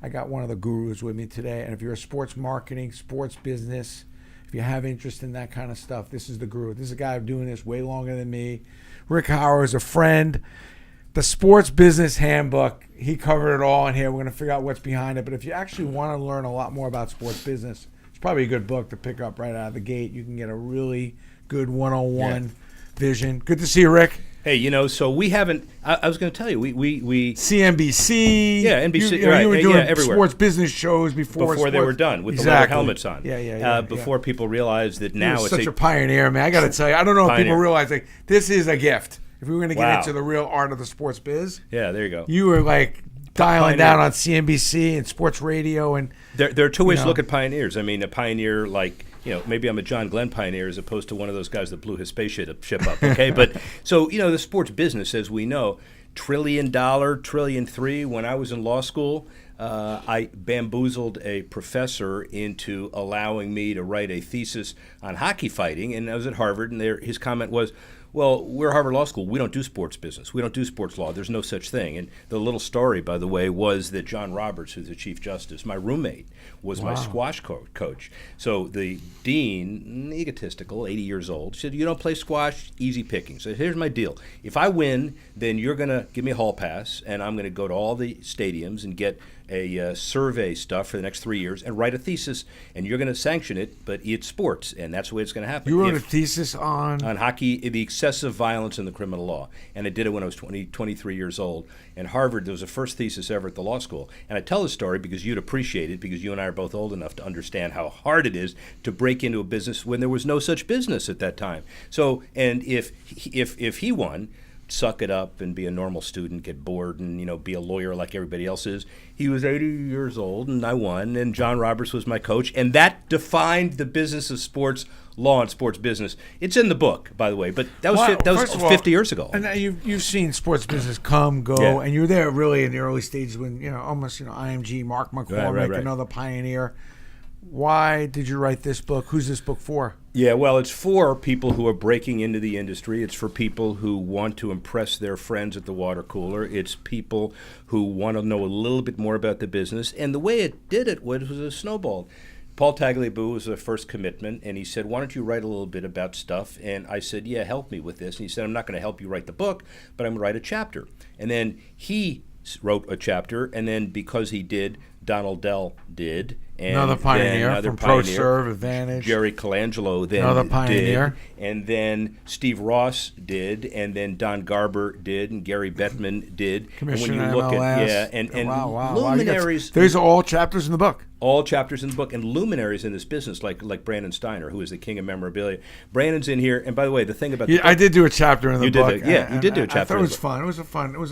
I got one of the gurus with me today. And if you're a sports marketing, sports business, if you have interest in that kind of stuff, this is the guru. This is a guy doing this way longer than me. Rick Horrow is a friend. The Sports Business Handbook, he covered it all in here. We're going to figure out what's behind it. But if you actually want to learn a lot more about sports business, it's probably a good book to pick up right out of the gate. You can get a really good one-on-one vision. Good to see you, Rick. Hey, so we haven't. I was going to tell you, we CNBC. Yeah, NBC. You were doing everywhere. Sports business shows before they were done with the leather helmets on. Before people realized that now You're it's such a pioneer, man. I got to tell you, I don't know if people realize this is a gift. If we were going to get into the real art of the sports biz, there you go. You were like dialing down on CNBC and sports radio, and there are two ways to look at pioneers. I mean, a pioneer like. Maybe I'm a John Glenn pioneer as opposed to one of those guys that blew his spaceship up, okay? But so, the sports business, as we know, $1 trillion, $1.3 trillion. When I was in law school, I bamboozled a professor into allowing me to write a thesis on hockey fighting, and I was at Harvard, and his comment was, well, we're Harvard Law School. We don't do sports business. We don't do sports law. There's no such thing. And the little story, by the way, was that John Roberts, who's the Chief Justice, my roommate, was my squash coach. So the dean, egotistical, 80 years old, said, you don't play squash, easy picking. So here's my deal. If I win, then you're going to give me a hall pass, and I'm going to go to all the stadiums and get a survey stuff for the next 3 years and write a thesis, and you're going to sanction it, but it's sports, and that's the way it's going to happen. You wrote a thesis on hockey, the excessive violence in the criminal law, and I did it when I was 23 years old. And Harvard, there was the first thesis ever at the law school. And I tell this story because you'd appreciate it, because you and I are both old enough to understand how hard it is to break into a business when there was no such business at that time. So, and if he won, suck it up and be a normal student, get bored, and be a lawyer like everybody else is. He was 80 years old, and I won, and John Roberts was my coach, and that defined the business of sports law and sports business. It's in the book, by the way, but that was 50 years ago. And you've seen sports business come, go, and you're there really in the early stages when almost IMG, Mark McCormick, another pioneer. Why did you write this book? Who's this book for? Yeah, well, it's for people who are breaking into the industry. It's for people who want to impress their friends at the water cooler. It's people who want to know a little bit more about the business. And the way it did it was a snowball. Paul Tagliabue was the first commitment, and he said, why don't you write a little bit about stuff? And I said, yeah, help me with this. And he said, I'm not going to help you write the book, but I'm going to write a chapter. And then he wrote a chapter, and then because he did, Donald Dell did. And another pioneer from ProServe Advantage. Jerry Colangelo then another pioneer. Did, and then Steve Ross did, and then Don Garber did, and Gary Bettman did. Commissioner and when you look MLS. At luminaries. There's all chapters in the book. All chapters in the book, and luminaries in this business, like Brandon Steiner, who is the king of memorabilia. Brandon's in here, and by the way, the thing about the book, I did do a chapter in the book. You did do a chapter. I thought it was fun. It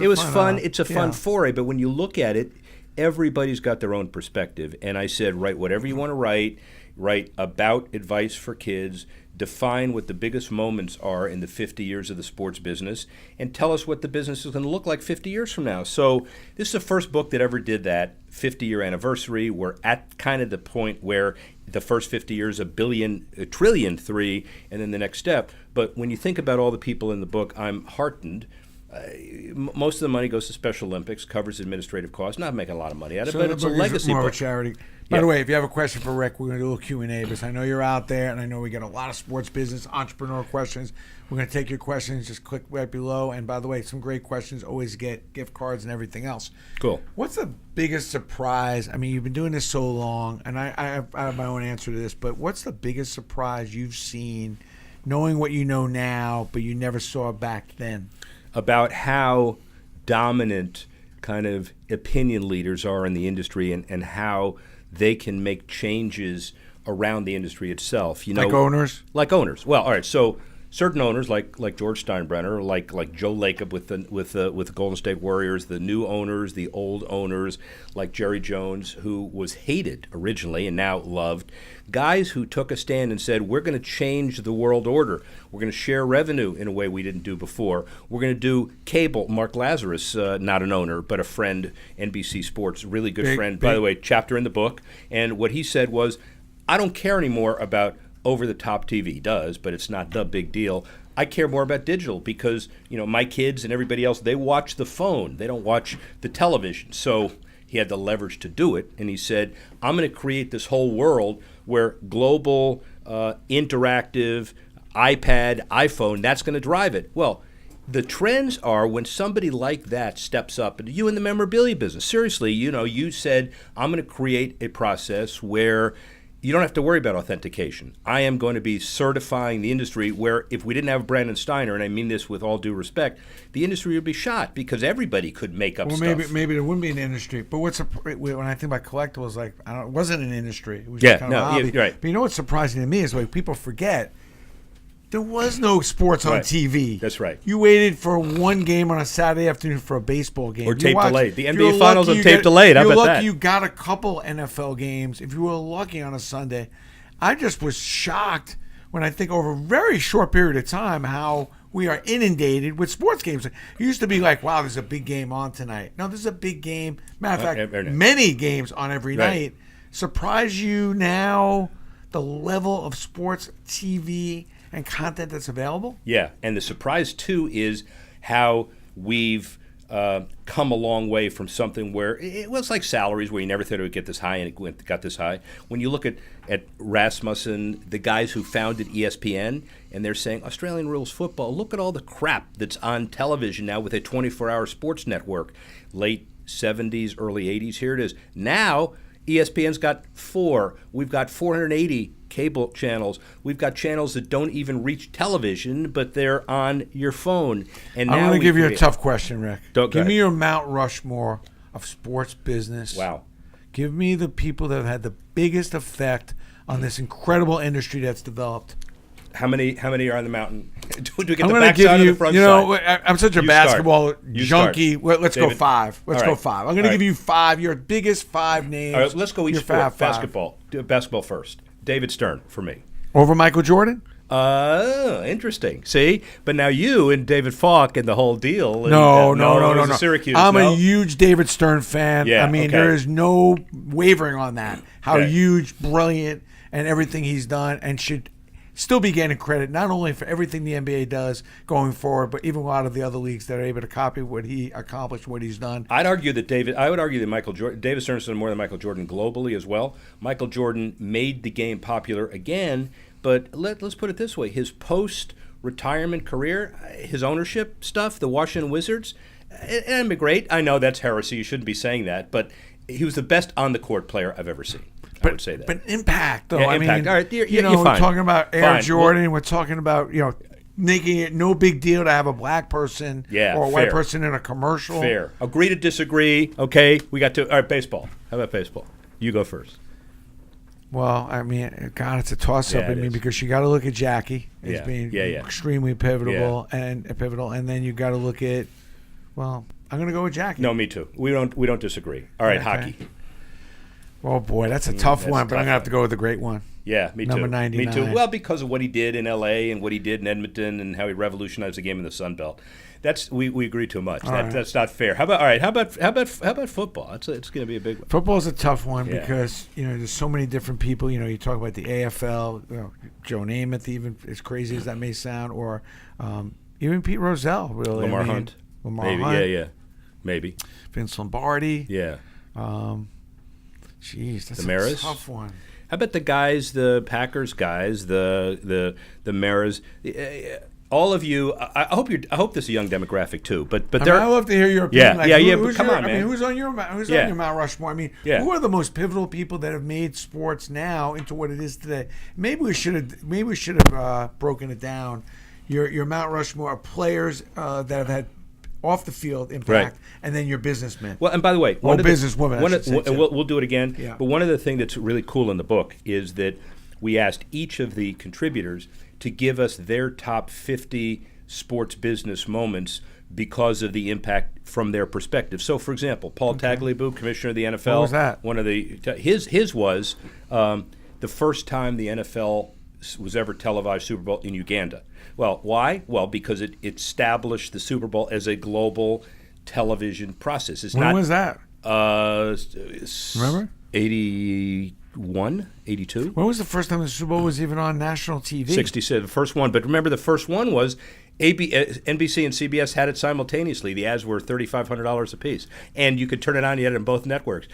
was fun. It's a fun foray, but when you look at it, everybody's got their own perspective. And I said, write whatever you want to write about advice for kids, define what the biggest moments are in the 50 years of the sports business, and tell us what the business is going to look like 50 years from now. So this is the first book that ever did that, 50-year anniversary. We're at kind of the point where the first 50 years, $1 trillion, and then the next step. But when you think about all the people in the book, I'm heartened. Most of the money goes to Special Olympics, covers administrative costs. Not making a lot of money out of it, but it's a legacy more book. Of a charity. By the way, if you have a question for Rick, we're going to do a little Q&A because I know you're out there, and I know we get a lot of sports business, entrepreneur questions. We're going to take your questions. Just click right below. And by the way, some great questions. Always get gift cards and everything else. Cool. What's the biggest surprise? I mean, you've been doing this so long, and I have my own answer to this, but what's the biggest surprise you've seen knowing what you know now, but you never saw back then? About how dominant kind of opinion leaders are in the industry and how they can make changes around the industry itself. Like owners? Like owners. Well, all right, so certain owners like George Steinbrenner, like Joe Lacob with the Golden State Warriors, the new owners, the old owners, like Jerry Jones, who was hated originally and now loved. Guys who took a stand and said, we're going to change the world order. We're going to share revenue in a way we didn't do before. We're going to do cable. Mark Lazarus, not an owner, but a friend, NBC Sports, really good friend. By the way, chapter in the book. And what he said was, I don't care anymore about over-the-top TV. He does, but it's not the big deal. I care more about digital because, my kids and everybody else, they watch the phone. They don't watch the television. So he had the leverage to do it, and he said, I'm going to create this whole world where global, interactive, iPad, iPhone, that's going to drive it. Well, the trends are when somebody like that steps up, and you in the memorabilia business, seriously, you said, I'm going to create a process where you don't have to worry about authentication. I am going to be certifying the industry where if we didn't have Brandon Steiner, and I mean this with all due respect, the industry would be shot because everybody could make up stuff. Maybe there wouldn't be an industry. But when I think about collectibles, it wasn't an industry. It was just kind of a hobby. Right. But you know what's surprising to me is people forget there was no sports on TV. That's right. You waited for one game on a Saturday afternoon for a baseball game. Or tape delayed. The NBA Finals are tape delayed. How about that? You're lucky you got a couple NFL games. If you were lucky on a Sunday. I just was shocked when I think over a very short period of time how we are inundated with sports games. It used to be like, wow, there's a big game on tonight. No, there's a big game. Matter of fact, many games on every night. Surprise you now the level of sports TV and content that's available? Yeah, and the surprise, too, is how we've come a long way from something where it was like salaries where you never thought it would get this high, and it got this high. When you look at Rasmussen, the guys who founded ESPN, and they're saying, Australian rules football, look at all the crap that's on television now with a 24-hour sports network. Late 70s, early 80s, here it is. Now, ESPN's got 4. We've got 480 cable channels. We've got channels that don't even reach television, but they're on your phone. And I'm going to give you a tough question, Rick. Give me your Mount Rushmore of sports business. Wow. Give me the people that have had the biggest effect on this incredible industry that's developed. How many are on the mountain? Do we get I'm the going to back give side you, or the front side? I'm such a basketball junkie. Let's David. go 5. Let's go 5. I'm going to give you 5, your biggest 5 names. All right, let's go each sport. Basketball. Do basketball first. David Stern for me. Over Michael Jordan? Interesting. See? But now you and David Falk and the whole deal. No. Syracuse. I'm a huge David Stern fan. Yeah, there is no wavering on that. How huge, brilliant, and everything he's done, and should still be getting credit not only for everything the NBA does going forward, but even a lot of the other leagues that are able to copy what he accomplished, what he's done. I would argue that David Stern's done more than Michael Jordan globally as well. Michael Jordan made the game popular again, but let's put it this way: his post-retirement career, his ownership stuff, the Washington Wizards, and great. I know that's heresy; you shouldn't be saying that, but he was the best on-the-court player I've ever seen. I would say that. But impact, though. Yeah, impact. All right, you're we're fine. talking about Air Jordan. Well, we're talking about, making it no big deal to have a black person or a white person in a commercial. Fair. Agree to disagree. Okay, we got to. All right, baseball. How about baseball? You go first. Well, God, it's a toss-up. Because you got to look at Jackie as being extremely pivotal, and then you got to look at. Well, I'm going to go with Jackie. No, me too. We don't disagree. All right, hockey. Oh, boy, that's a tough one, but I'm going to have to go with the great one. Yeah, me too. Number 99. Me too. Well, because of what he did in L.A. and what he did in Edmonton and how he revolutionized the game in the Sun Belt. We agree too much. That's not fair. How about football? It's going to be a big one. Football's a tough one because there's so many different people. You talk about the AFL, Joe Namath, even as crazy as that may sound, or even Pete Rozelle, really. Lamar Hunt. Hunt. Maybe. Vince Lombardi. Yeah. Jeez, that's a tough one. How about the guys, the Packers guys, the Maras? All of you. I hope this is a young demographic too. But I love to hear your opinion. But come on, man. Who's on your Mount Rushmore? Who are the most pivotal people that have made sports now into what it is today? Maybe we should have broken it down. Your Mount Rushmore of players that have had off the field impact, and then your businessmen. Well, and by the way, businesswomen. And we'll do it again. Yeah. But one of the things that's really cool in the book is that we asked each of the contributors to give us their top 50 sports business moments because of the impact from their perspective. So, for example, Paul Tagliabue, commissioner of the NFL. What was that? One of his was the first time the NFL was ever televised Super Bowl in Uganda. Well, why? Well, because it established the Super Bowl as a global television process. When was that? Remember? 81, 82. When was the first time the Super Bowl was even on national TV? 67, the first one. But remember, the first one was NBC and CBS had it simultaneously. The ads were $3,500 a piece, and you could turn it on. You had it on both networks.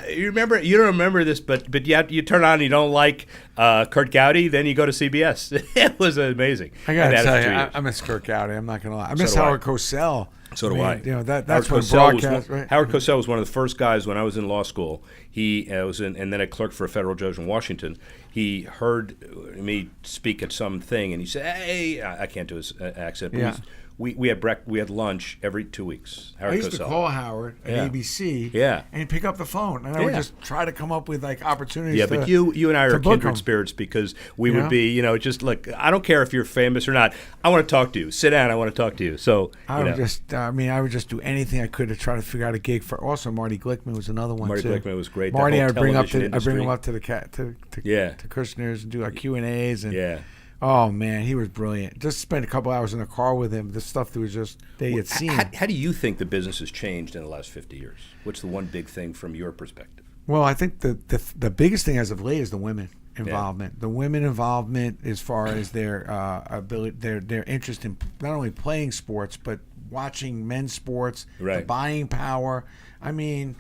You don't remember this, but you turn on. You don't like Kurt Gowdy, then you go to CBS. It was amazing. I gotta tell you, I miss Kurt Gowdy. I'm not gonna lie. I miss Howard Cosell. So do I. You know that's Howard when broadcast. Right? Howard Cosell was one of the first guys when I was in law school. He and then I clerked for a federal judge in Washington. He heard me speak at some thing, and he said, "Hey, I can't do his accent." But we had lunch every 2 weeks. Howard I used Cosell. to call Howard at ABC, and he'd pick up the phone, and I would just try to come up with like opportunities. Yeah, but you and I are kindred spirits because we would be, just look. I don't care if you're famous or not. I want to talk to you. Sit down. I want to talk to you. So I would just do anything I could to try to figure out a gig for. Also, Marty Glickman was another one. Marty Glickman was great. Marty, I bring him up to the to Kushner's and do like Q&As and Oh man, he was brilliant. Just spent a couple hours in the car with him. The stuff that was just they had seen. How do you think the business has changed in the last 50 years? What's the one big thing from your perspective? Well, I think the biggest thing as of late is the women involvement. The women involvement as far as their ability, their interest in not only playing sports but watching men's sports, the buying power. I mean,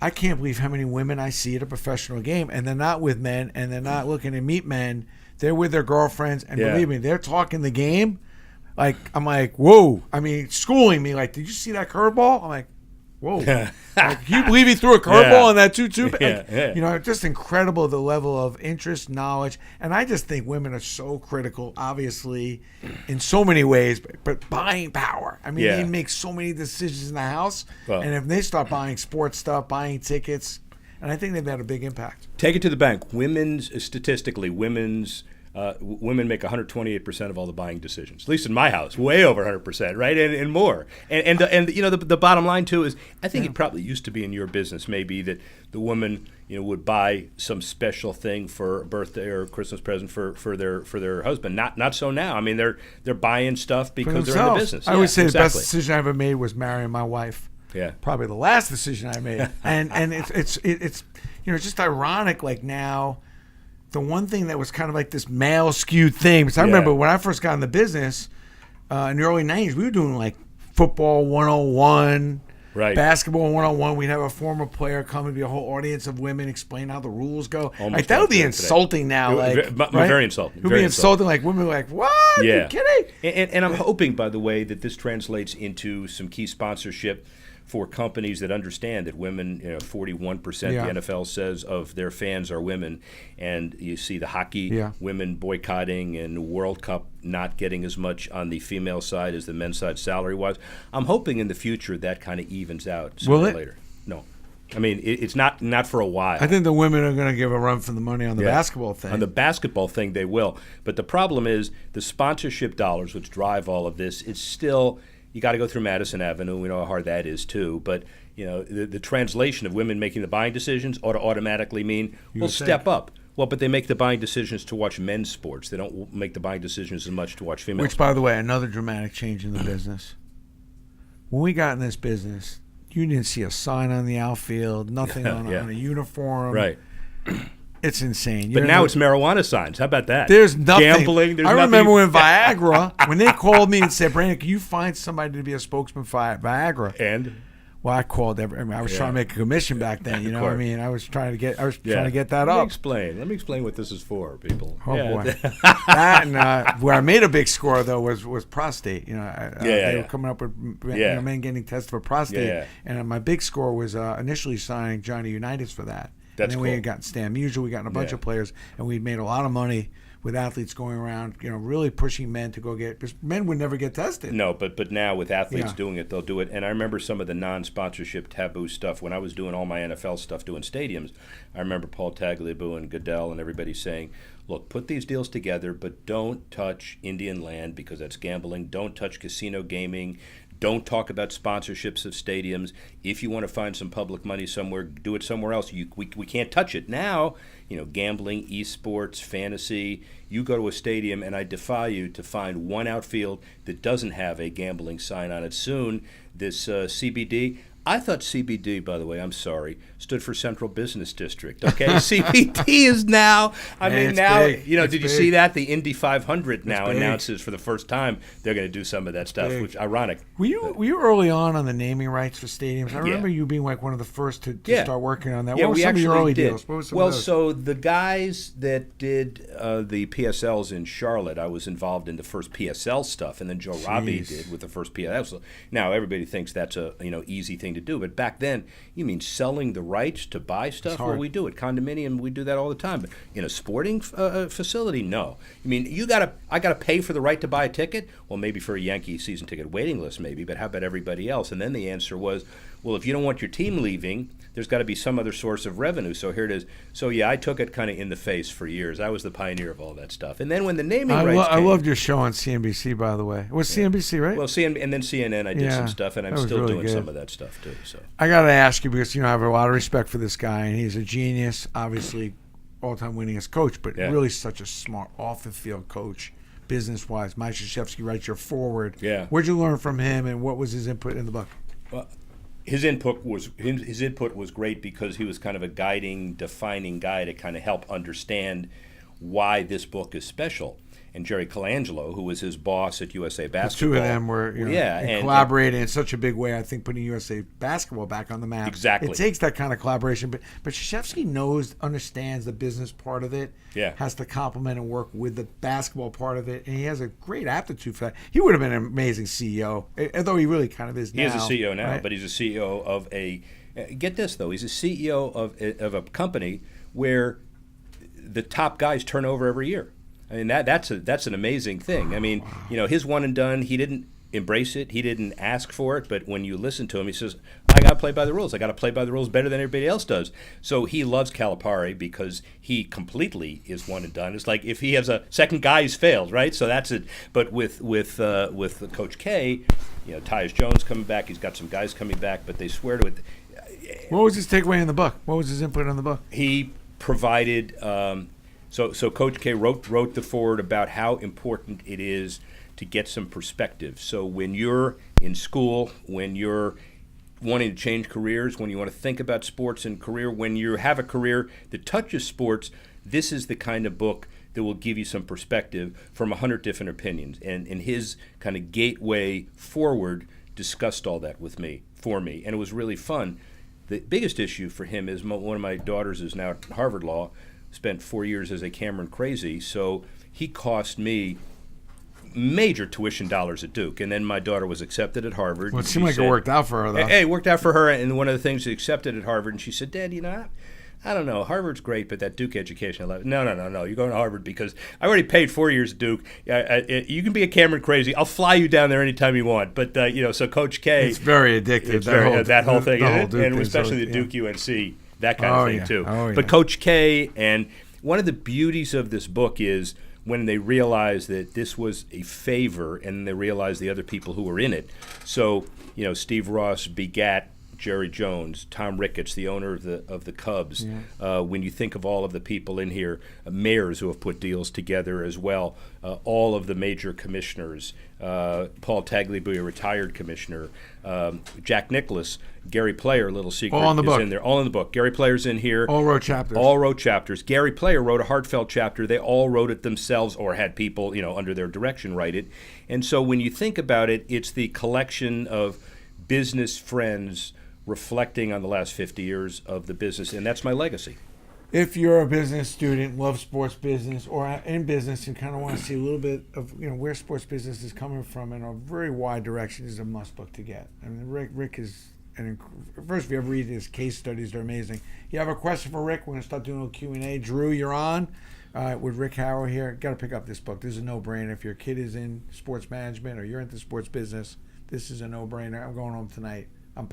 I can't believe how many women I see at a professional game, and they're not with men, and they're not looking to meet men. They're with their girlfriends, and believe me, they're talking the game. Like, I'm like, whoa. I mean, schooling me, like, did you see that curveball? I'm like, whoa. Like, can you believe he threw a curveball on that 2-2? You know, just incredible the level of interest, knowledge. And I just think women are so critical, obviously, in so many ways, but buying power. I mean, they make so many decisions in the house. Well, and if they start buying sports stuff, buying tickets, and I think they've had a big impact. Take it to the bank. Statistically, women make 128% of all the buying decisions. At least in my house, way over 100%, right? And more. And the bottom line too is, I think it probably used to be in your business maybe that the woman would buy some special thing for a birthday or a Christmas present for their husband. Not so now. I mean, they're buying stuff because they're in the business. I would say the best decision I ever made was marrying my wife. Yeah, probably the last decision I made, and it's just ironic. Like now, the one thing that was kind of like this male skewed thing. Because I remember when I first got in the business in the early '90s, we were doing like football 101, basketball 101. We'd have a former player come and be a whole audience of women explain how the rules go. Like that would be insulting now. Very insulting. It would be insulting. Like women were like, "What? Yeah. Are you kidding?" And I'm hoping, by the way, that this translates into some key sponsorship for companies that understand that women, 41% the NFL says of their fans are women, and you see the hockey women boycotting and World Cup not getting as much on the female side as the men's side salary-wise. I'm hoping in the future that kind of evens out sooner or later. No. I mean, it's not for a while. I think the women are going to give a run for the money on the basketball thing. On the basketball thing, they will. But the problem is the sponsorship dollars, which drive all of this, it's still – you got to go through Madison Avenue. We know how hard that is too. But the translation of women making the buying decisions ought to automatically mean step up. Well, but they make the buying decisions to watch men's sports. They don't make the buying decisions as much to watch female. Which, by the way, another dramatic change in the business. When we got in this business, you didn't see a sign on the outfield, nothing on a uniform. Right. It's insane. But now it's marijuana signs. How about that? There's nothing. Gambling. I remember when Viagra, when they called me and said, "Brandon, can you find somebody to be a spokesman for Viagra?" And? Well, I called I was trying to make a commission back then. You know what I mean? I was trying to get that up. Let me explain what this is for, people. Oh boy. That and where I made a big score though was prostate. They were coming up with men getting tested for prostate, and my big score was initially signing Johnny Unitas for that. That's and then we had gotten Stan Musial, we gotten a bunch of players, and we made a lot of money with athletes going around, really pushing men to go get, because men would never get tested. No, but now with athletes doing it, they'll do it. And I remember some of the non-sponsorship taboo stuff when I was doing all my NFL stuff, doing stadiums. I remember Paul Tagliabue and Goodell and everybody saying, look, put these deals together, but don't touch Indian land because that's gambling. Don't touch casino gaming. Don't talk about sponsorships of stadiums. If you want to find some public money somewhere, do it somewhere else. We can't touch it. Now, gambling, esports, fantasy, you go to a stadium, and I defy you to find one outfield that doesn't have a gambling sign on it. Soon, this CBD, I thought CBD, by the way, I'm sorry, stood for Central Business District. Okay, CBD is now. I mean, it's now big. did It's you big. see that the Indy 500 now big. announces for the first time they're going to do some of that stuff, big. which ironic. Were you early on the naming rights for stadiums? I remember you being like one of the first to start working on that. Yeah, what were we some of your actually early did. deals? What were some Well, of those? so the guys that did the PSLs in Charlotte, I was involved in the first PSL stuff, and then Joe Robbie did with the first PSL. Now everybody thinks that's a easy thing to do, but back then, you mean selling the rights to buy stuff? Well, we do it. Condominium, we do that all the time. But in a sporting facility, no. I mean, I gotta pay for the right to buy a ticket. Well, maybe for a Yankee season ticket waiting list, maybe. But how about everybody else? And then the answer was, well, if you don't want your team leaving, there's got to be some other source of revenue. So here it is. So yeah, I took it kind of in the face for years. I was the pioneer of all that stuff. And then when the naming rights I came, loved your show on CNBC, by the way. It was CNBC, right? well, and then CNN, I did some stuff, and I'm that was still really doing good. some of that stuff too. So I got to ask you because I have a lot of respect for this guy, and he's a genius. Obviously, all-time winningest coach, but really such a smart off-the-field coach, business-wise. Mike Krzyzewski writes your forward. Yeah. What'd you learn from him, and what was his input in the book? Well, his input was great because he was kind of a guiding, defining guy to kind of help understand why this book is special. And Jerry Colangelo, who was his boss at USA Basketball. The two of them were and collaborating in such a big way, I think, putting USA Basketball back on the map. Exactly. It takes that kind of collaboration. But Krzyzewski understands the business part of it, has to complement and work with the basketball part of it, and he has a great aptitude for that. He would have been an amazing CEO, although he really kind of is now. He is a CEO now, right? but he's a CEO of get this, though, he's a CEO of a company where the top guys turn over every year. I mean, that's an amazing thing. I mean, his one and done, he didn't embrace it. He didn't ask for it. But when you listen to him, he says, I got to play by the rules. I got to play by the rules better than everybody else does. So he loves Calipari because he completely is one and done. It's like if he has a second guy, he's failed, right? So that's it. But with Coach K, Tyus Jones coming back. He's got some guys coming back, but they swear to it. What was his takeaway in the book? What was his input on the book? He provided So Coach K wrote the foreword about how important it is to get some perspective. So when you're in school, when you're wanting to change careers, when you want to think about sports and career, when you have a career that touches sports, this is the kind of book that will give you some perspective from 100 different opinions. And his kind of gateway forward discussed all that for me, and it was really fun. The biggest issue for him is one of my daughters is now at Harvard Law, spent 4 years as a Cameron Crazy, so he cost me major tuition dollars at Duke, and then my daughter was accepted at Harvard. Well, it seemed like it worked out for her, though. Hey, it worked out for her, and one of the things she accepted at Harvard, and she said, Dad, I don't know, Harvard's great, but that Duke education, I love it. No, you're going to Harvard because I already paid 4 years at Duke. You can be a Cameron Crazy. I'll fly you down there anytime you want. But, so Coach K. It's very addictive. It's that whole thing, and especially the Duke UNC. That kind of thing, too. Oh, but Coach K, and one of the beauties of this book is when they realized that this was a favor and they realized the other people who were in it. So, Steve Ross begat Jerry Jones, Tom Ricketts, the owner of the Cubs. Yeah. When you think of all of the people in here, mayors who have put deals together as well, all of the major commissioners, Paul Tagliabue, a retired commissioner, Jack Nicklaus, Gary Player, little secret, all in the is book. In there. All in the book. Gary Player's in here. All wrote chapters. Gary Player wrote a heartfelt chapter. They all wrote it themselves or had people, under their direction write it. And so when you think about it, it's the collection of business friends reflecting on the last 50 years of the business, and that's my legacy. If you're a business student, love sports business, or in business and kind of want to see a little bit of where sports business is coming from in a very wide direction, is a must book to get. I mean, Rick is first, if you ever read his case studies, they're amazing. You have a question for Rick? We're going to start doing a little Q&A. Drew, you're on with Rick Horrow here. Got to pick up this book. This is a no-brainer. If your kid is in sports management or you're into sports business, this is a no-brainer. I'm going home tonight. I'm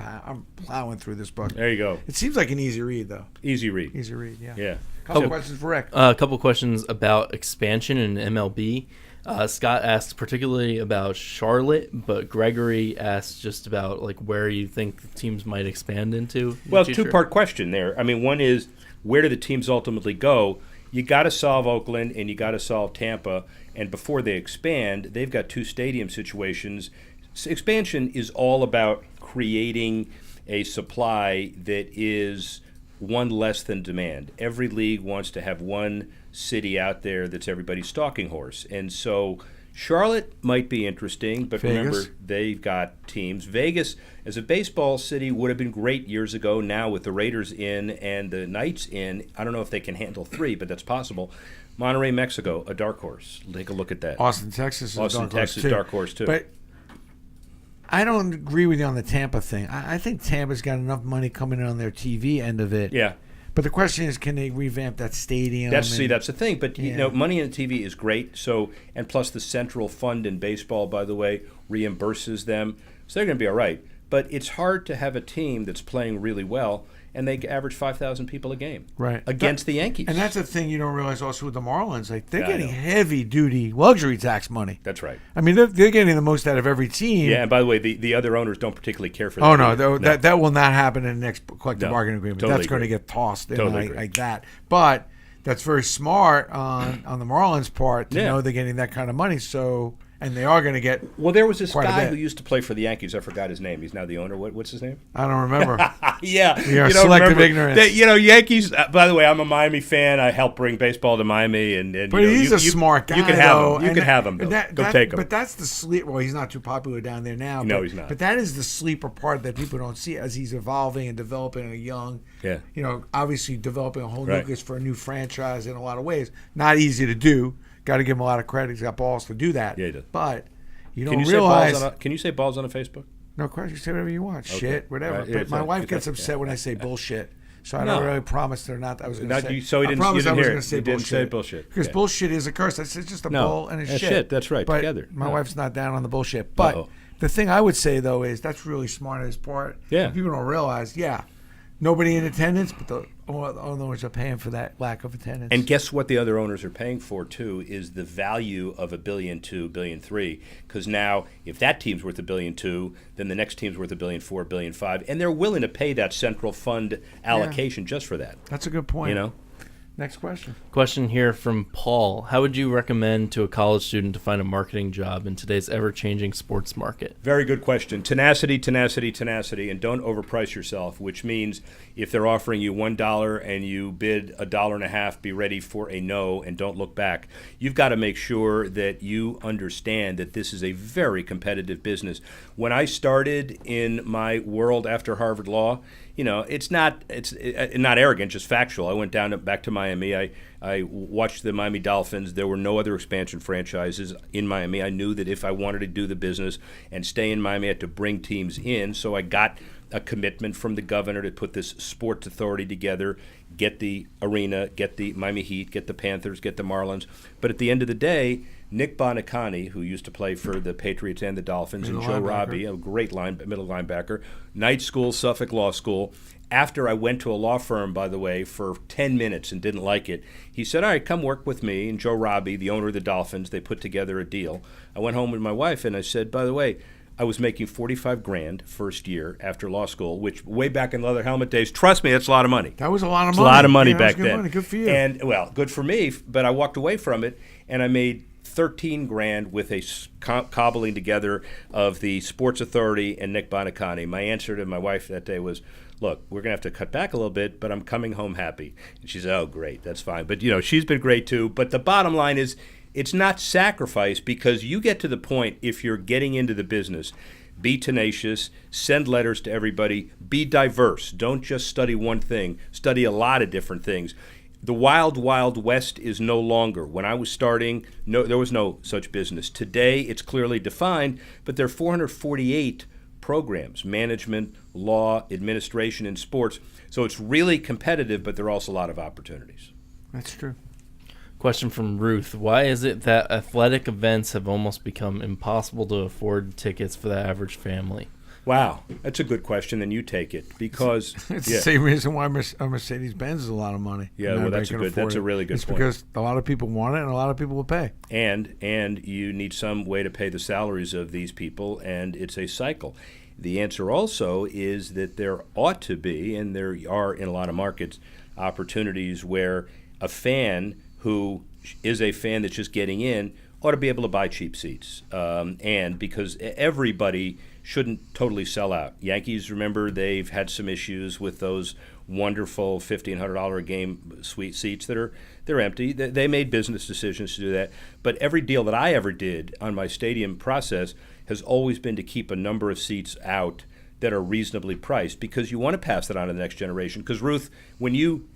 plowing through this book. There you go. It seems like an easy read, though. Easy read, yeah. Yeah. Couple questions for Rick. A couple questions about expansion in MLB. Scott asks particularly about Charlotte, but Gregory asks just about where you think the teams might expand into. Well, two-part question there. I mean, one is where do the teams ultimately go? You got to solve Oakland and you got to solve Tampa, and before they expand, they've got two stadium situations. Expansion is all about creating a supply that is one less than demand. Every league wants to have one city out there that's everybody's stalking horse. And so Charlotte might be interesting, but Vegas. remember, they've got teams. Vegas, as a baseball city, would have been great years ago. Now with the Raiders in and the Knights in, I don't know if they can handle 3, but that's possible. Monterrey, Mexico, a dark horse. Take a look at that. Austin, Texas is Austin, a dark horse, Texas, too. dark horse, too. But I don't agree with you on the Tampa thing. I think Tampa's got enough money coming in on their TV end of it. Yeah. But the question is, can they revamp that stadium? That's the thing. But Yeah. money in the TV is great. So, and plus the central fund in baseball, by the way, reimburses them, so they're going to be all right. But it's hard to have a team that's playing really well and they average 5,000 people a game, Right. against the Yankees. And that's the thing you don't realize also with the Marlins. Like they're Yeah, I getting know. heavy-duty luxury tax money. That's right. I mean, they're getting the most out of every team. Yeah, and by the way, the other owners don't particularly care for that. Oh no, either. that will not happen in the next collective No, bargaining agreement. totally That's going to agree. get tossed in Totally agree. like that. But that's very smart on the Marlins' part to Yeah. know they're getting that kind of money. So, and they are going to get. Well, there was this Quite a guy bit. who used to play for the Yankees. I forgot his name. He's now the owner. What's his name? I don't remember. Yeah, We are you don't selective remember. ignorance. Yankees. By the way, I'm a Miami fan. I helped bring baseball to Miami, and But he's a smart guy. You can have though, him. You and can have him. Though. Go take him. But that's the sleep. Well, he's not too popular down there now. No, but, he's not. But that is the sleeper part that people don't see as he's evolving and developing a young. Yeah. Obviously developing a whole Right. nucleus for a new franchise in a lot of ways. Not easy to do. Got to give him a lot of credit. He's got balls to do that. Yeah, he does. But you Can don't you realize. say balls on a Facebook? No question. You say whatever you want. Okay. Shit, whatever. Right, yeah, But my fine. wife gets Yeah. upset when I say bullshit. So I No. don't really promise her not. I was going to Not say. you- so you I didn't- promised you I didn't was hear gonna it. say You didn't bullshit. say bullshit. Because Yeah. bullshit is a curse. It's just a No. bull and a That's shit. shit. That's right. But Together. my Yeah. wife's not down on the bullshit. But Uh-oh. the thing I would say though is that's really smart on his part. Yeah. People don't realize. Yeah, nobody in attendance, but the owners are paying for that lack of attendance. And guess what the other owners are paying for, too, is the value of $1.2 billion, $1.3 billion. Because now, if that team's worth $1.2 billion, then the next team's worth $1.4 billion, $1.5 billion. And they're willing to pay that central fund allocation just for that. That's a good point. You know? Next question. Question here from Paul. How would you recommend to a college student to find a marketing job in today's ever-changing sports market? Very good question. Tenacity, tenacity, tenacity, and don't overprice yourself, which means if they're offering you $1 and you bid $1.50, be ready for a no and don't look back. You've got to make sure that you understand that this is a very competitive business. When I started in my world after Harvard Law, it's not arrogant, just factual. I went back to Miami. I watched the Miami Dolphins. There were no other expansion franchises in Miami. I knew that if I wanted to do the business and stay in Miami, I had to bring teams in. So I got a commitment from the governor to put this sports authority together, get the arena, get the Miami Heat, get the Panthers, get the Marlins. But at the end of the day, Nick Bonacani, who used to play for the Patriots and the Dolphins, and Joe Robbie, a great middle linebacker, night school, Suffolk Law School. After I went to a law firm, by the way, for 10 minutes and didn't like it, he said, all right, come work with me. And Joe Robbie, the owner of the Dolphins, they put together a deal. I went home with my wife and I said, by the way, I was making $45,000 first year after law school, which way back in leather helmet days, trust me, that's a lot of money. That was a lot of It's money. a lot of money Yeah, that was back good then. money. Good for you. And well, good for me, but I walked away from it and I made $13,000 with a cobbling together of the Sports Authority and Nick Bonacani. My answer to my wife that day was, look, we're going to have to cut back a little bit, but I'm coming home happy. And she said, oh, great, that's fine. But, she's been great too. But the bottom line is it's not sacrifice, because you get to the point, if you're getting into the business, be tenacious, send letters to everybody, be diverse. Don't just study one thing, study a lot of different things. The wild, wild west is no longer. When I was starting, there was no such business. Today, it's clearly defined, but there are 448 programs, management, law, administration, and sports. So it's really competitive, but there are also a lot of opportunities. That's true. Question from Ruth. Why is it that athletic events have almost become impossible to afford tickets for the average family? Wow, that's a good question, and you take it, because It's the same reason why a Mercedes-Benz is a lot of money. Yeah, And well, everybody that's can a afford it. really good it's point. because a lot of people want it and a lot of people will pay. And you need some way to pay the salaries of these people, and it's a cycle. The answer also is that there ought to be, and there are in a lot of markets, opportunities where a fan who is a fan that's just getting in ought to be able to buy cheap seats. And because everybody shouldn't totally sell out. Yankees, remember, they've had some issues with those wonderful $1,500 a game suite seats they're empty. They made business decisions to do that. But every deal that I ever did on my stadium process has always been to keep a number of seats out that are reasonably priced, because you want to pass that on to the next generation. Because, Ruth, when you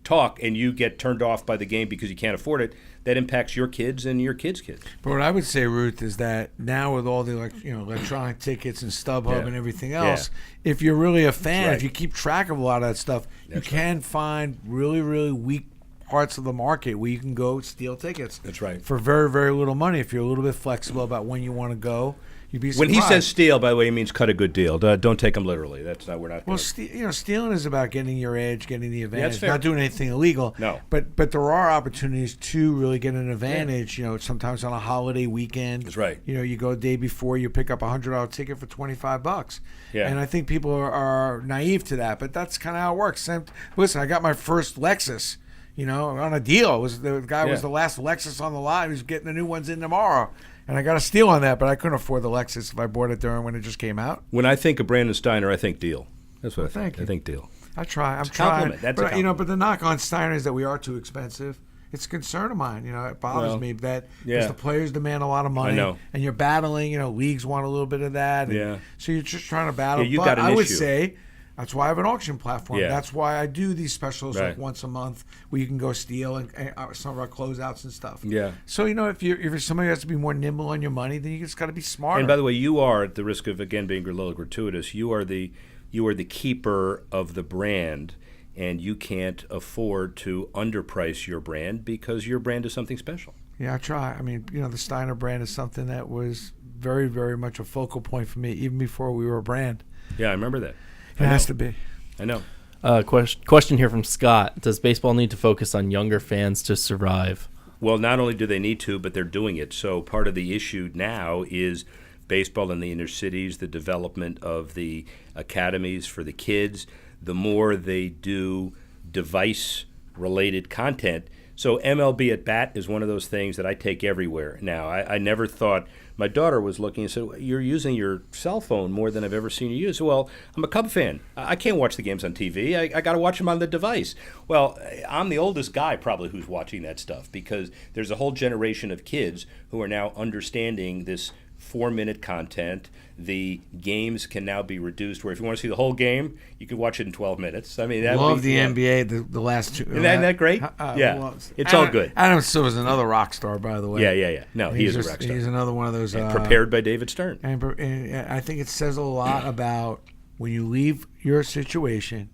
talk and you get turned off by the game because you can't afford it, that impacts your kids and your kids' kids. But what I would say, Ruth, is that now with all the electronic tickets and StubHub and everything else, if you're really a fan, if you keep track of a lot of that stuff, you can find really, really weak parts of the market where you can go steal tickets. That's right. For very, very little money. If you're a little bit flexible about when you want to go, you'd be surprised. When he says steal, by the way, he means cut a good deal. Don't take him literally. That's not. We're not. Well, stealing is about getting your edge, getting the advantage, that's fair. not doing anything illegal. No. But there are opportunities to really get an advantage. Sometimes on a holiday weekend. That's right. You go the day before, you pick up a $100 ticket for $25. Yeah. And I think people are naive to that, but that's kind of how it works. Listen, I got my first Lexus. On a deal. The guy was the last Lexus on the lot. He was getting the new ones in tomorrow. And I got a steal on that, but I couldn't afford the Lexus if I bought it during when it just came out. When I think of Brandon Steiner, I think deal. That's what Thank you. I think deal. I'm trying. Compliment. That's a compliment. But the knock on Steiner is that we are too expensive. It's a concern of mine. It bothers me that because the players demand a lot of money. I know. And you're battling. Leagues want a little bit of that. So you're just trying to battle. Yeah, you but got an I would issue. say that's why I have an auction platform. Yeah. That's why I do these specials Right. like once a month where you can go steal and some of our closeouts and stuff. Yeah. So if you're somebody who has to be more nimble on your money, then you just got to be smarter. And by the way, you are, at the risk of again being a little gratuitous, you are the keeper of the brand, and you can't afford to underprice your brand because your brand is something special. Yeah, I try. I mean, the Steiner brand is something that was very, very much a focal point for me even before we were a brand. Yeah, I remember that. It has to be. I know. Question here from Scott. Does baseball need to focus on younger fans to survive? Well, not only do they need to, but they're doing it. So part of the issue now is baseball in the inner cities, the development of the academies for the kids, the more they do device-related content. So MLB at Bat is one of those things that I take everywhere. Now, I never thought – my daughter was looking and said, you're using your cell phone more than I've ever seen you use. Well, I'm a Cub fan. I can't watch the games on TV. I got to watch them on the device. Well, I'm the oldest guy probably who's watching that stuff because there's a whole generation of kids who are now understanding this 4-minute content. The games can now be reduced where if you want to see the whole game, you can watch it in 12 minutes. I mean, love the NBA, the last two. Isn't that great? Yeah. It's all good. Adam Silver's another rock star, by the way. Yeah. No, he is a rock star. He's another one of those. And prepared by David Stern. And I think it says a lot about when you leave your situation,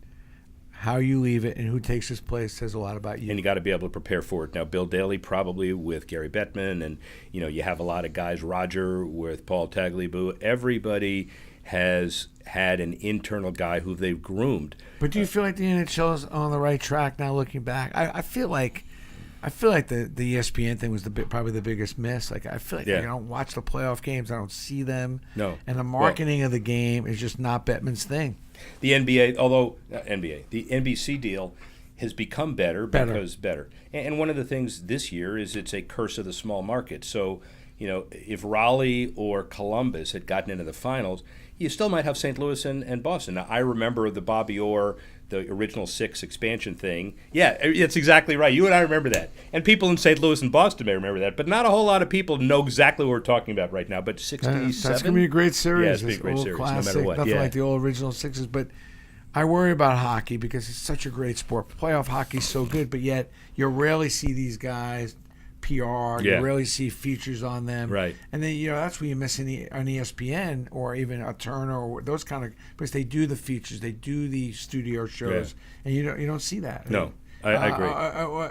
how you leave it, and who takes his place says a lot about you. And you got to be able to prepare for it. Now, Bill Daley probably with Gary Bettman, and you have a lot of guys. Roger with Paul Tagliabue. Everybody has had an internal guy who they've groomed. But do you feel like the NHL is on the right track now? Looking back, I feel like the ESPN thing was probably the biggest miss. Like I feel like I don't watch the playoff games. I don't see them. No. And the marketing of the game is just not Bettman's thing. The NBA, the NBC deal has become better. Better. And one of the things this year is it's a curse of the small market. So, if Raleigh or Columbus had gotten into the finals, you still might have St. Louis and Boston. Now, I remember the Bobby Orr, the original 6 expansion thing. Yeah, it's exactly right. You and I remember that. And people in St. Louis and Boston may remember that. But not a whole lot of people know exactly what we're talking about right now. But 67? That's going to be a great series. Yeah, it's going to be a great series, classic, no matter what. Nothing like the old original 6s. But I worry about hockey because it's such a great sport. Playoff hockey's so good, but yet you rarely see these guys PR. You rarely see features on them. Right. And then, that's where you miss an ESPN or even a Turner or those kind of, because they do the features, they do the studio shows, and you don't see that. No, I agree.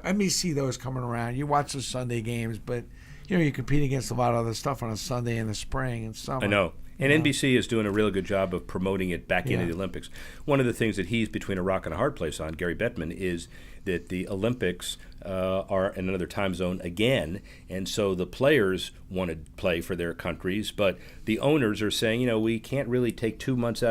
Let me see those coming around. You watch the Sunday games, but, you compete against a lot of other stuff on a Sunday in the spring and summer. I know. And NBC is doing a really good job of promoting it back into the Olympics. One of the things that he's between a rock and a hard place on, Gary Bettman, is that the Olympics are in another time zone again, and so the players want to play for their countries, but the owners are saying, we can't really take 2 weeks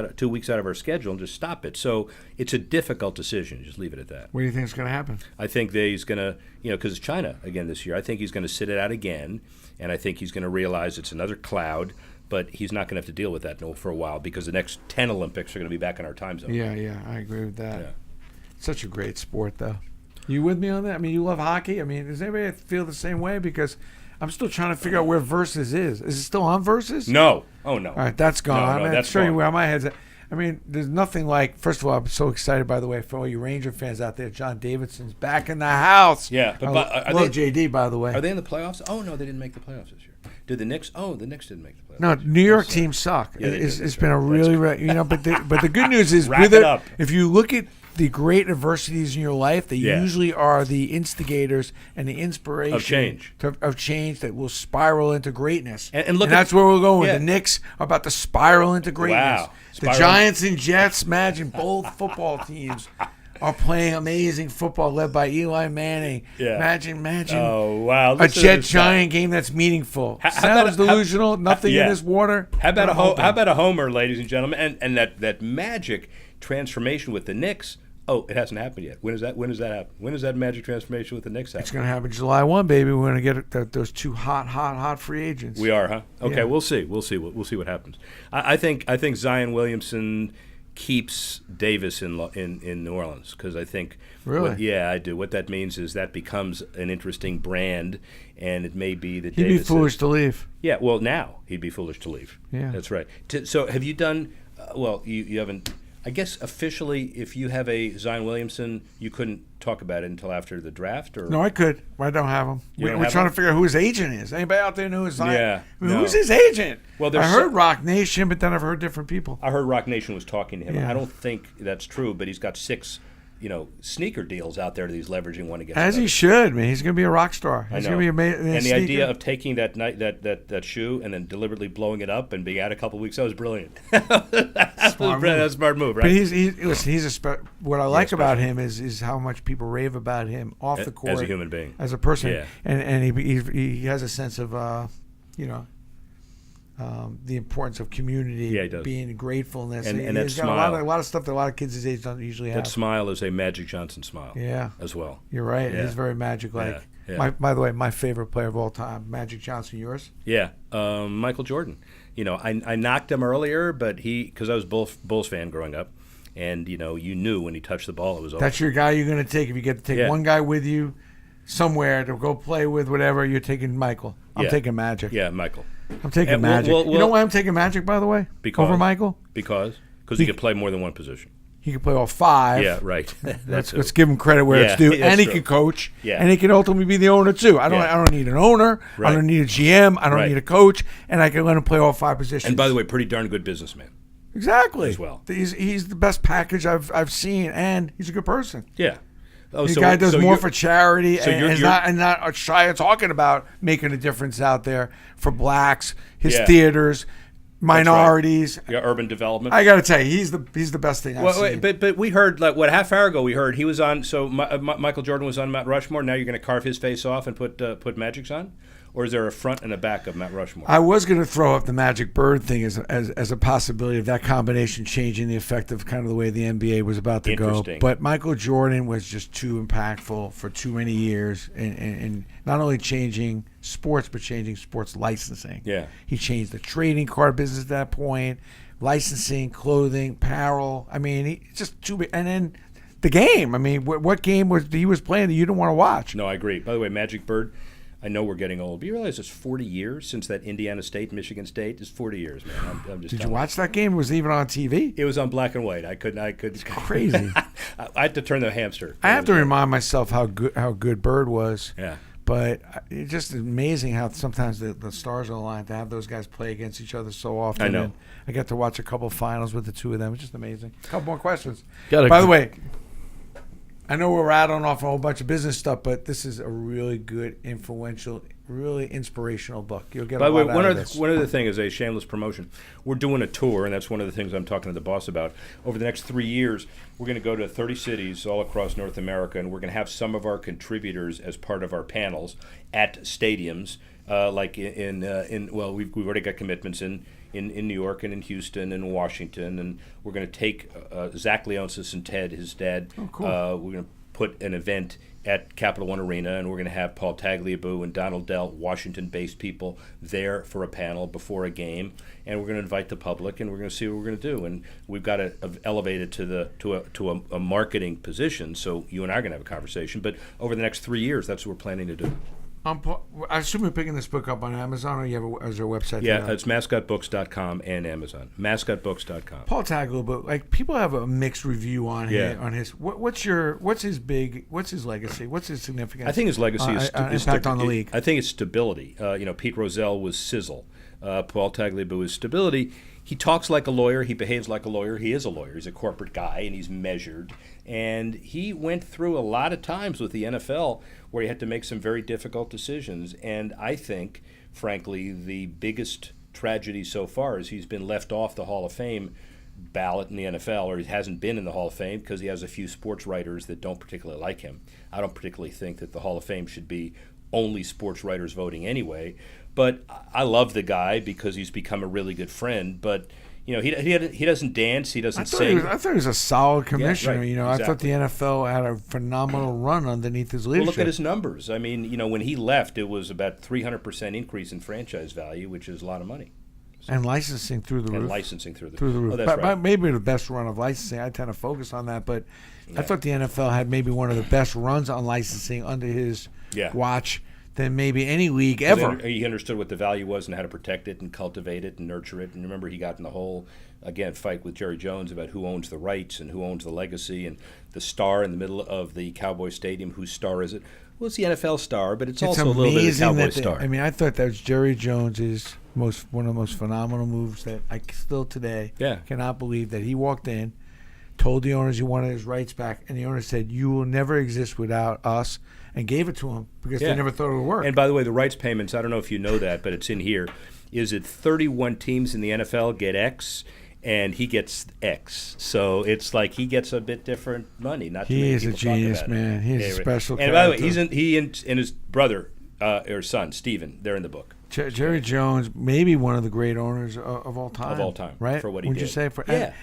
out of our schedule and just stop it. So it's a difficult decision. Just leave it at that. What do you think is going to happen? I think that he's going to, because it's China again this year, I think he's going to sit it out again, and I think he's going to realize it's another cloud. But he's not going to have to deal with that for a while because the next 10 Olympics are going to be back in our time zone. Yeah, I agree with that. Yeah. Such a great sport, though. You with me on that? I mean, you love hockey. I mean, does anybody feel the same way? Because I'm still trying to figure out where Versus is. Is it still on Versus? No. Oh, no. All right, that's gone. No, I'm that's show you gone. where my head's at. I mean, there's nothing like. First of all, I'm so excited, by the way, for all you Ranger fans out there. John Davidson's back in the house. Yeah, but I love JD, by the way. Are they in the playoffs? Oh, no, they didn't make the playoffs this year. Did the Knicks? Oh, the Knicks didn't make the playoffs. No, New York teams suck. Yeah, It's been a really, but the good news is, Wrap it up. if you look at the great adversities in your life, they usually are the instigators and the inspiration of change that will spiral into greatness. And look, that's where we're going. The Knicks are about to spiral into greatness. Wow. The Giants and Jets, imagine both football teams are playing amazing football led by Eli Manning. Yeah. Imagine Oh, wow. a Jet-Giant game that's meaningful. Sounds delusional, nothing in this water. How about a homer, ladies and gentlemen? And that magic transformation with the Knicks. Oh, it hasn't happened yet. When does that happen? When does that magic transformation with the Knicks happen? It's going to happen July 1, baby. We're going to get those two hot free agents. We are, huh? Okay, Yeah. we'll see. We'll see what happens. I think Zion Williamson keeps Davis in New Orleans because I think. Really? I do. What that means is that becomes an interesting brand, and it may be that He'd Davis be foolish to leave. Yeah, well, now he'd be foolish to leave. Yeah. That's right. So have you done? You haven't. I guess officially, if you have a Zion Williamson, you couldn't talk about it until after the draft, or No, I could. I don't have him. You don't We're have trying him? to figure out who his agent is. Anybody out there know his Zion? Yeah, I mean, no. who's his agent? Well, I there's heard Rock Nation, but then I've heard different people. I heard Rock Nation was talking to him. Yeah. I don't think that's true, but he's got 6, sneaker deals out there that he's leveraging one against As another. he should, man. He's going to be a rock star. I He's know. going to be amazing. And the idea of taking that shoe and then deliberately blowing it up and being out a couple of weeks, that was brilliant. That's a smart move, right? But he's what I like about him is how much people rave about him off the court as a human being, as a person, Yeah. and he has a sense of the importance of community, Yeah, he does. being gratefulness, And he's that got smile. a lot of stuff that a lot of kids his age don't usually have. That smile is a Magic Johnson smile. Yeah, as well. you're right. Yeah. He's very Magic-like. Yeah. By the way, my favorite player of all time, Magic Johnson. Yours? Yeah, Michael Jordan. I knocked him earlier, but because I was Bulls fan growing up, and you knew when he touched the ball it was over. That's your guy you're going to take if you get to take one guy with you somewhere to go play with, whatever. You're taking Michael. I'm taking Magic. Yeah, Michael. I'm taking Magic. You know why I'm taking Magic, by the way? Over Michael? Because he could play more than one position. He can play all 5. Yeah, right. Let's give him credit where it's due. And he true. can coach. Yeah. And he can ultimately be the owner too. I don't need an owner. Right. I don't need a GM. I don't need a coach. And I can let him play all 5 positions. And by the way, pretty darn good businessman. Exactly. As well. He's the best package I've seen, and he's a good person. Yeah. Oh, The guy does more for charity so and you're- not shy of talking about making a difference out there for blacks, his Yeah. theaters, minorities. Yeah, urban development. I got to tell you, he's the best thing I've seen. But we heard half hour ago we heard he was on. So Michael Jordan was on Mount Rushmore. Now you're going to carve his face off and put Magic's on, or is there a front and a back of Mount Rushmore? I was going to throw up the Magic Bird thing as a possibility of that combination changing the effect of kind of the way the NBA was about to go. Interesting. But Michael Jordan was just too impactful for too many years, and not only changing sports, but changing sports licensing. Yeah. He changed the trading card business at that point, licensing, clothing, apparel. I mean, he just too big. And then the game. I mean, what game was he was playing that you didn't want to watch? No, I agree. By the way, Magic Bird, I know we're getting old, but you realize it's 40 years since that Indiana State, Michigan State? It's 40 years, man. I'm just Did you telling watch that game? Was it even on TV? It was on black and white. I couldn't. It's crazy. I had to turn the hamster. I have to remind myself how good Bird was. Yeah. But it's just amazing how sometimes the stars are aligned to have those guys play against each other so often. I know. And I got to watch a couple finals with the two of them. It's just amazing. A couple more questions. Got a By the way, I know we're rattling off a whole bunch of business stuff, but this is a really good, influential, really inspirational book. You'll get By a the way, lot out of this. one other thing is a shameless promotion. We're doing a tour, and that's one of the things I'm talking to the boss about. Over the next 3 years, we're going to go to 30 cities all across North America, and we're going to have some of our contributors as part of our panels at stadiums, like we've already got commitments in New York and in Houston and Washington, and we're going to take Zach Leonsis and Ted, his dad. Oh, cool. We're going to put an event at Capital One Arena, and we're going to have Paul Tagliabue and Donald Dell, Washington-based people, there for a panel before a game, and we're going to invite the public, and we're going to see what we're going to do. And we've got to elevate it to a marketing position. So you and I are going to have a conversation. But over the next 3 years, that's what we're planning to do. I assume you're picking this book up on Amazon, or is there a website? Yeah, it's mascotbooks.com and Amazon. Mascotbooks.com. Paul Tagliabue, like, people have a mixed review on his. What's his legacy? What's his significance? I think his legacy is impact on the league. I think it's stability. Pete Rozelle was sizzle. Paul Tagliabue is stability. He talks like a lawyer. He behaves like a lawyer. He is a lawyer. He's a corporate guy, and he's measured. And he went through a lot of times with the NFL where he had to make some very difficult decisions. And I think, frankly, the biggest tragedy so far is he's been left off the Hall of Fame ballot in the NFL, or he hasn't been in the Hall of Fame because he has a few sports writers that don't particularly like him. I don't particularly think that the Hall of Fame should be only sports writers voting anyway. But I love the guy because he's become a really good friend. But he doesn't dance. He doesn't sing. I thought he was a solid commissioner. Yeah, right. I thought the NFL had a phenomenal run underneath his leadership. Well, look at his numbers. I mean, when he left, it was about 300% increase in franchise value, which is a lot of money. And licensing through the roof. And licensing through the roof. Oh, that's right. Maybe the best run of licensing. I tend to focus on that, but I thought the NFL had maybe one of the best runs on licensing under his watch than maybe any league ever. He understood what the value was and how to protect it and cultivate it and nurture it. And remember, he got in the whole, fight with Jerry Jones about who owns the rights and who owns the legacy, and the star in the middle of the Cowboy Stadium, whose star is it? Well, it's the NFL star, but it's also a little bit of the Cowboy star. I mean, I thought that was Jerry Jones's one of the most phenomenal moves that I still today cannot believe that he walked in, told the owners he wanted his rights back, and the owner said, "You will never exist without us," and gave it to him because they never thought it would work. And by the way, the rights payments, I don't know if you know that, but it's in here, is it 31 teams in the NFL get X, and he gets X. So it's like he gets a bit different money. He is a genius, man. He's a special character. And by the way, he and his brother or son, Stephen, they're in the book. Jerry Jones, maybe one of the great owners of all time. Of all time, right? For what he Would did. you say?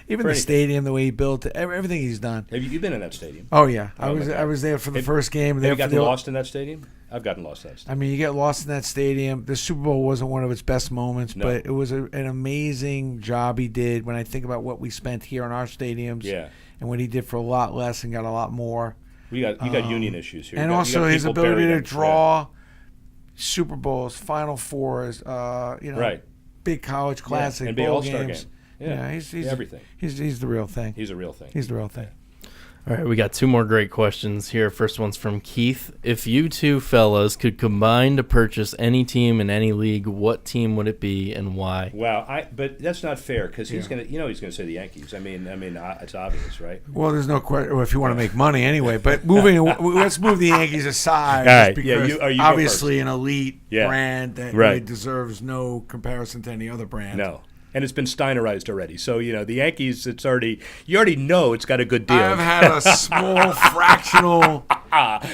Even for the stadium, the way he built it, everything he's done. Have you been in that stadium? Oh yeah, I was there for the first game. Have you gotten lost in that stadium? I've gotten lost in that stadium. I mean, you get lost in that stadium. The Super Bowl wasn't one of its best moments, but it was an amazing job he did. When I think about what we spent here in our stadiums, and what he did for a lot less and got a lot more. You got union issues here, and also his ability to draw Super Bowls, Final Fours, big college classic, and big bowl All-Star games. Game. He's everything. He's the real thing. He's a real thing. He's the real thing. All right, we got two more great questions here. First one's from Keith. If you two fellas could combine to purchase any team in any league, what team would it be and why? Wow, but that's not fair because he's gonna say the Yankees. I mean, it's obvious, right? Well, there's no question. Well, if you want to make money anyway, but let's move the Yankees aside. All right, because obviously an elite brand that really deserves no comparison to any other brand. No. And it's been Steinerized already. So, the Yankees, you already know it's got a good deal. I've had a small, fractional,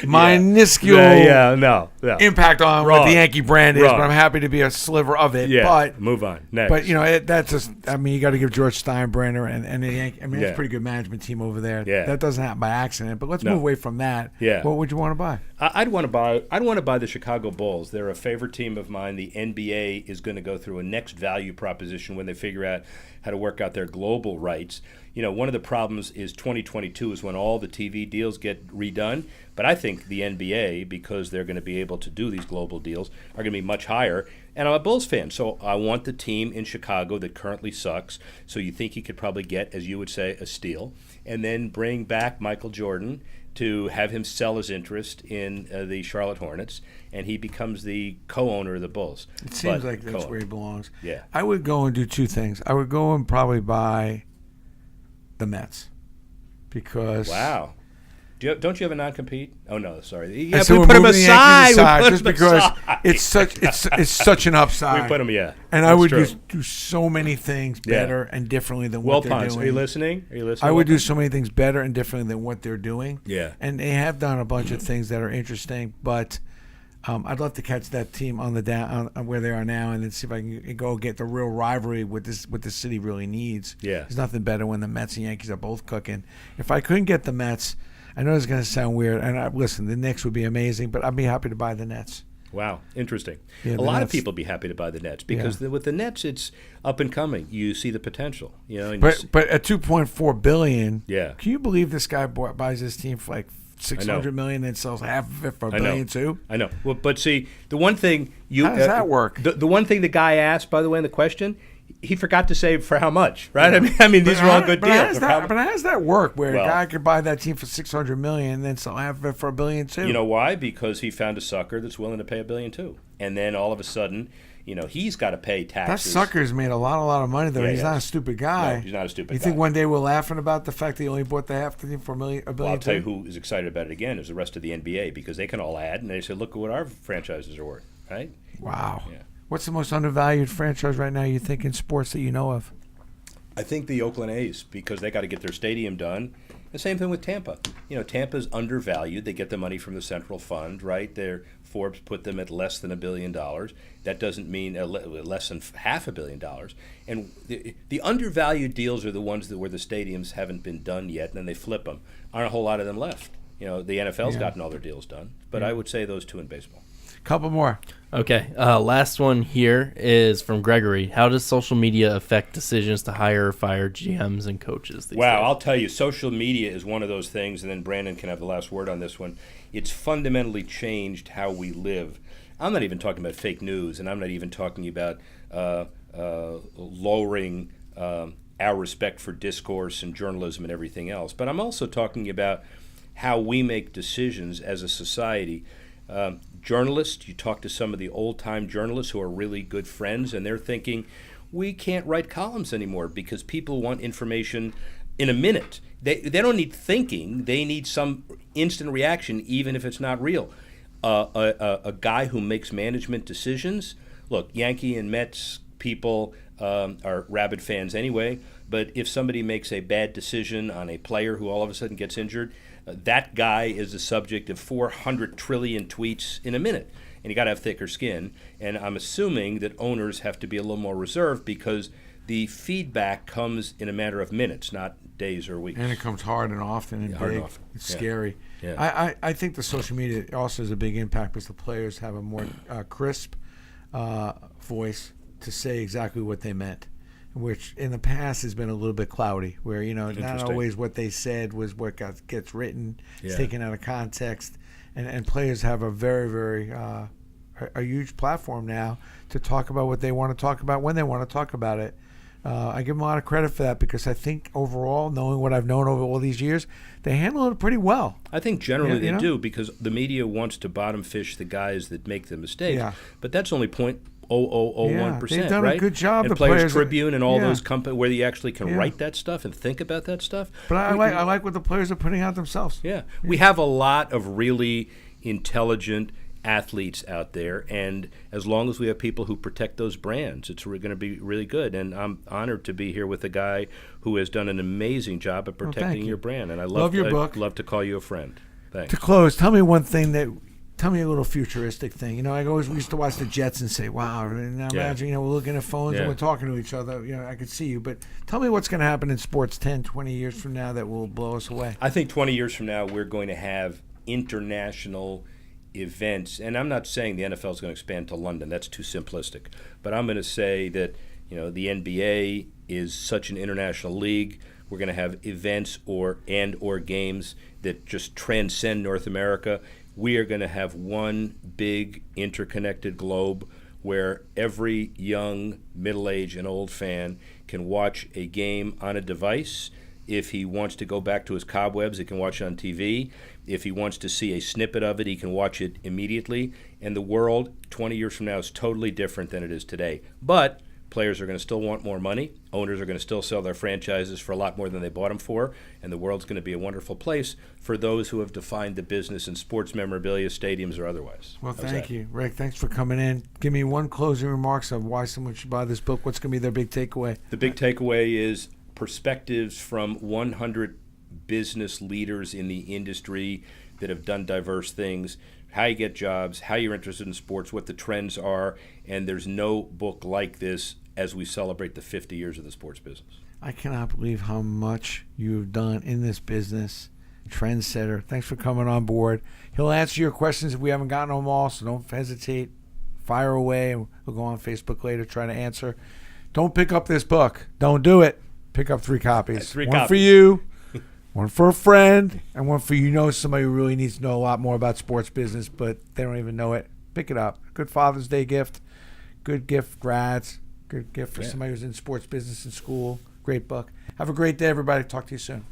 minuscule impact on what the Yankee brand is, but I'm happy to be a sliver of it. Yeah, but move on. Next. But that's just, you got to give George Steinbrenner and the Yankees, it's a pretty good management team over there. Yeah. That doesn't happen by accident, but let's move away from that. Yeah. What would you want to buy? I'd want to buy the Chicago Bulls. They're a favorite team of mine. The NBA is going to go through a next value proposition when they figure out how to work out their global rights. One of the problems is 2022 is when all the TV deals get redone. But I think the NBA, because they're going to be able to do these global deals, are going to be much higher. And I'm a Bulls fan, so I want the team in Chicago that currently sucks. So you think he could probably get, as you would say, a steal, and then bring back Michael Jordan to have him sell his interest in the Charlotte Hornets, and he becomes the co-owner of the Bulls. It seems like that's where he belongs. Yeah. I would go and do two things. I would go and probably buy the Mets because Don't you have a non-compete? Oh no, sorry. And Yeah, so we we're put him moving the aside. Yankees aside We put just him because aside. it's such an upside. We put him, yeah. And I That's would true. just do so many things Yeah. better and differently than Well, what they're Ponce, doing. are you listening? I would do so many things better and differently than what they're doing. Yeah. And they have done a bunch of things that are interesting, but I'd love to catch that team on the down on where they are now, and then see if I can go get the real rivalry what the city really needs. Yeah. There's nothing better when the Mets and Yankees are both cooking. If I couldn't get the Mets, I know it's going to sound weird, and listen, the Knicks would be amazing, but I'd be happy to buy the Nets. Wow, interesting. Yeah, a the lot of Nets. people be happy to buy the Nets because with the Nets, it's up and coming. You see the potential, and But at $2.4 billion, Yeah. can you believe this guy buys his team for like $600 million and sells half of it for $1 billion too? I know. Well, but see, the one thing How does that work? The one thing the guy asked, by the way, in the question, he forgot to say for how much, right? I mean, these are all good deals. But how does that work? Where Well- a guy could buy that team for $600 million and then sell half of it for $1 billion too? You know why? Because he found a sucker that's willing to pay $1 billion too, and then all of a sudden, he's got to pay that taxes. sucker's made a lot of money though. Yeah, He's he not a has. stupid guy. No, he's not a stupid You guy. think one day we're laughing about the fact that he only bought the half the team for $1 billion? Well, I'll tell you too? who is excited about it again is the rest of the NBA because they can all add and they say, look at what our franchises are worth, right? Wow. Yeah. What's the most undervalued franchise right now you think in sports that you know of? I think the Oakland A's because they got to get their stadium done. The same thing with Tampa. Tampa's undervalued. They get the money from the central fund, right? Forbes put them at less than $1 billion. That doesn't mean less than $500 million. And the undervalued deals are the ones where the stadiums haven't been done yet, and then they flip them. Aren't a whole lot of them left. The NFL's gotten all their deals done, but I would say those two in baseball. Couple more. Okay, last one here is from Gregory. How does social media affect decisions to hire or fire GMs and coaches these days? I'll tell you, social media is one of those things, and then Brandon can have the last word on this one. It's fundamentally changed how we live. I'm not even talking about fake news, and I'm not even talking about lowering our respect for discourse and journalism and everything else. But I'm also talking about how we make decisions as a society. Journalists, you talk to some of the old-time journalists who are really good friends, and they're thinking, we can't write columns anymore because people want information in a minute. They don't need thinking. They need some instant reaction, even if it's not real. A guy who makes management decisions, look, Yankee and Mets people are rabid fans anyway, but if somebody makes a bad decision on a player who all of a sudden gets injured, that guy is the subject of 400 trillion tweets in a minute. And you got to have thicker skin. And I'm assuming that owners have to be a little more reserved because the feedback comes in a matter of minutes, not days or weeks. And it comes hard and often and Hard big. and often. It's Yeah. scary. Yeah. I think the social media also has a big impact because the players have a more crisp voice to say exactly what they meant, which in the past has been a little bit cloudy, where not Interesting. always what they said was what gets written. It's Yeah. taken out of context, and players have a very, very a huge platform now to talk about what they want to talk about when they want to talk about it. I give them a lot of credit for that because I think overall, knowing what I've known over all these years, they handle it pretty well. I think generally Yeah, you they know? do because the media wants to bottom fish the guys that make the mistakes. Yeah. But that's only 0.0001%, they've done a right? good job, And the Players players. Tribune and all Yeah. those companies where you actually can Yeah. write that stuff and think about that stuff. But I like what the players are putting out themselves. Yeah. We have a lot of really intelligent athletes out there, and as long as we have people who protect those brands, it's going to be really good. And I'm honored to be here with a guy who has done an amazing job at protecting you. your brand. And I Love your book. I'd love to call you a friend. Thanks. To close, tell me one thing tell me a little futuristic thing. We used to watch the Jets and say, wow, now imagine, we're looking at phones and Yeah. we're talking to each other. I could see you. But tell me what's going to happen in sports 10, 20 years from now that will blow us away. I think 20 years from now, we're going to have international events. And I'm not saying the NFL is going to expand to London. That's too simplistic. But I'm going to say that, the NBA is such an international league. We're going to have events or games that just transcend North America. We are going to have one big interconnected globe where every young, middle-aged, and old fan can watch a game on a device. If he wants to go back to his cobwebs, he can watch it on TV. If he wants to see a snippet of it, he can watch it immediately. And the world 20 years from now is totally different than it is today. But Players are going to still want more money. Owners are going to still sell their franchises for a lot more than they bought them for. And the world's going to be a wonderful place for those who have defined the business in sports memorabilia, stadiums, or otherwise. Well, How's thank that? you, Rick. Thanks for coming in. Give me one closing remarks of why someone should buy this book. What's going to be their big takeaway? The big takeaway is perspectives from 100 business leaders in the industry that have done diverse things, how you get jobs, how you're interested in sports, what the trends are, and there's no book like this as we celebrate the 50 years of the sports business. I cannot believe how much you've done in this business. Trendsetter. Thanks for coming on board. He'll answer your questions if we haven't gotten them all, so don't hesitate. Fire away, and we'll go on Facebook later, try to answer. Don't pick up this book. Don't do it. Pick up 3 copies. One for you, one for a friend, and one for somebody who really needs to know a lot more about sports business, but they don't even know it. Pick it up. Good Father's Day gift. Good gift for grads. Good gift for somebody who's in sports business in school. Great book. Have a great day, everybody. Talk to you soon.